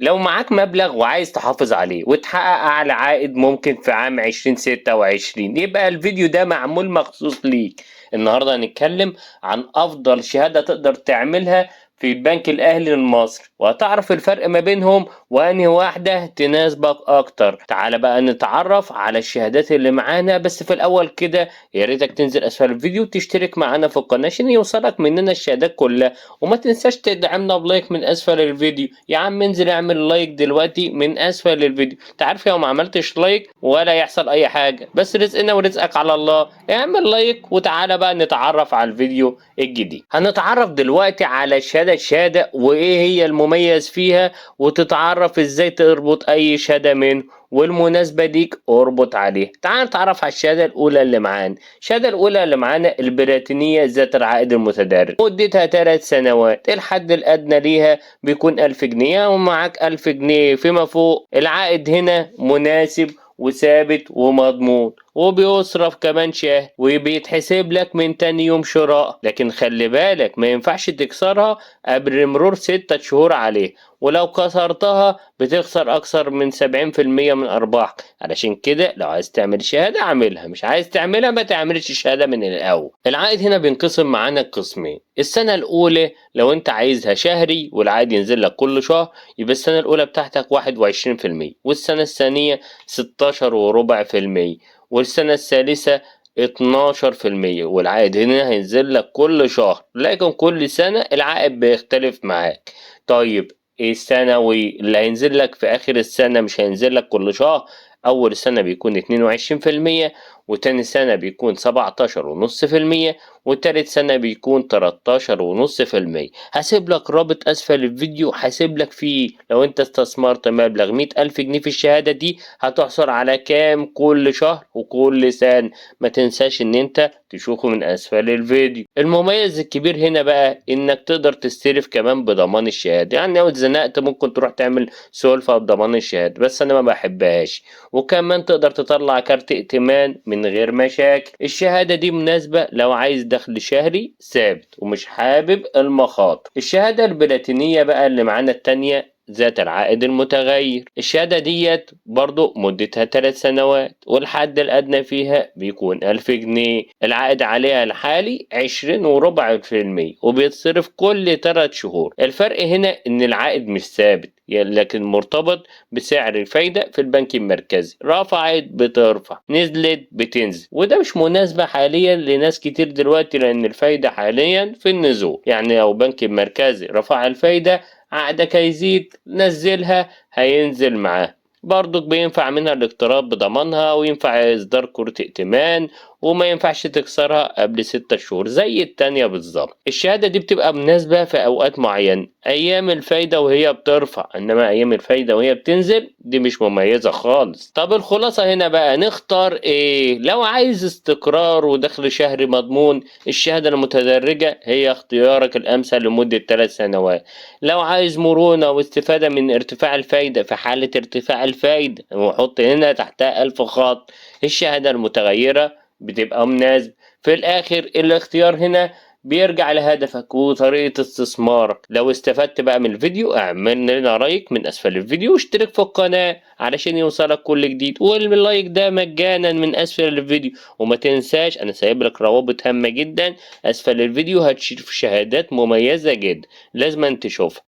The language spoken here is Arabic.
لو معاك مبلغ وعايز تحافظ عليه وتحقق أعلى عائد ممكن في عام 2026 يبقى الفيديو ده معمول مخصوص ليك. النهاردة هنتكلم عن أفضل شهادة تقدر تعملها في البنك الأهلي المصري، وهتعرف الفرق ما بينهم وأنهي واحدة تناسبك أكتر. تعال بقى نتعرف على الشهادات اللي معانا، بس في الأول كده يا ريتك تنزل أسفل الفيديو وتشترك معانا في القناة عشان يوصلك مننا الشهادات كلها، وما تنساش تدعمنا بلايك من اسفل الفيديو. يا عم انزل اعمل لايك دلوقتي من اسفل الفيديو، انت عارف لو ما عملتش لايك ولا يحصل اي حاجه، بس رزقنا ورزقك على الله. اعمل لايك وتعالى بقى نتعرف على الفيديو الجديد. هنتعرف دلوقتي على الشهاده وايه هي المميز فيها، وتتعرف ازاي تربط اي شهاده منه والمناسبة ليك اربط عليه. تعال نتعرف على الشهادة الأولى اللي معانا. الشهادة الأولى اللي معانا البلاتينية ذات العائد المتدرج، مدتها 3 سنوات، الحد الأدنى ليها بيكون 1000 جنيه ومعاك 1000 جنيه فيما فوق. العائد هنا مناسب وثابت ومضمون، وبيصرف كمان شهر وبيتحسب لك من تاني يوم شراء، لكن خلي بالك ما ينفعش تكسرها قبل مرور 6 شهور عليه، ولو كسرتها بتخسر أكثر من 70% من أرباحك. علشان كده لو عايز تعمل شهادة اعملها، مش عايز تعملها ما تعملش الشهادة من الأول. العائد هنا بينقسم معانا قسمين. السنة الأولى لو أنت عايزها شهري والعائد ينزل لك كل شهر يبقى السنة الأولى بتاعتك 21%، والسنة الثانية 16.4%، والسنة الثالثة 12%، والعائد هنا هينزل لك كل شهر، لكن كل سنة العائد بيختلف معاك. طيب الثانوي اللي هينزل لك في آخر السنة مش هينزل لك كل شهر. أول سنة بيكون 22%، وتاني سنة بيكون 17.5%، وتالت سنة بيكون 13.5%. هسيب لك رابط أسفل الفيديو هسيب لك فيه لو أنت استثمرت مبلغ 100,000 جنيه في الشهادة دي هتحصل على كام كل شهر وكل سنة. ما تنساش إن أنت تشوفه من أسفل الفيديو. المميز الكبير هنا بقى إنك تقدر تستلف كمان بضمان الشهادة، يعني لو اتزنقت ممكن تروح تعمل سلفة بضمان الشهادة، بس أنا ما بحبهاش. وكمان تقدر تطلع كارت ائتمان من غير مشاكل. الشهادة دي مناسبة لو عايز دخل شهري ثابت ومش حابب المخاطر. الشهادة البلاتينية بقى اللي معانا التانية ذات العائد المتغير. الشهادة ديت برضو مدتها 3 سنوات، والحد الأدنى فيها بيكون 1000 جنيه. العائد عليها الحالي 20.4%، وبيتصرف كل 3 شهور. الفرق هنا إن العائد مش ثابت لكن مرتبط بسعر الفايدة في البنك المركزي، رفعت بترفع، نزلت بتنزل، وده مش مناسبة حاليا لناس كتير دلوقتي لأن الفايدة حاليا في النزول. يعني لو بنك المركزي رفع الفايدة عقدك هيزيد، نزلها هينزل معاه. برضك بينفع منها الاقتراض بضمانها، وينفع إصدار كرة ائتمان، وما ينفعش تكسرها قبل 6 شهور زي التانية بالظبط. الشهادة دي بتبقى مناسبة في أوقات معينة، أيام الفايدة وهي بترفع، إنما أيام الفايدة وهي بتنزل دي مش مميزة خالص. طب الخلاصة هنا بقى نختار إيه؟ لو عايز استقرار ودخل شهري مضمون الشهادة المتدرجة هي اختيارك الأمثل لمدة 3 سنوات. لو عايز مرونة واستفادة من ارتفاع الفايدة في حالة ارتفاع الفايدة، وحط هنا تحتها 1000 خط، الشهادة المتغيرة بتبقى مناسبة. في الآخر الاختيار هنا بيرجع لهدفك وطريقة استثمارك. لو استفدت بقى من الفيديو اعمل لنا لايك من اسفل الفيديو واشترك في القناة علشان يوصلك كل جديد، واللايك ده مجانا من اسفل الفيديو. وما تنساش انا سايب لك روابط هامة جدا اسفل الفيديو، هتشوف شهادات مميزة جدا لازم تشوفها.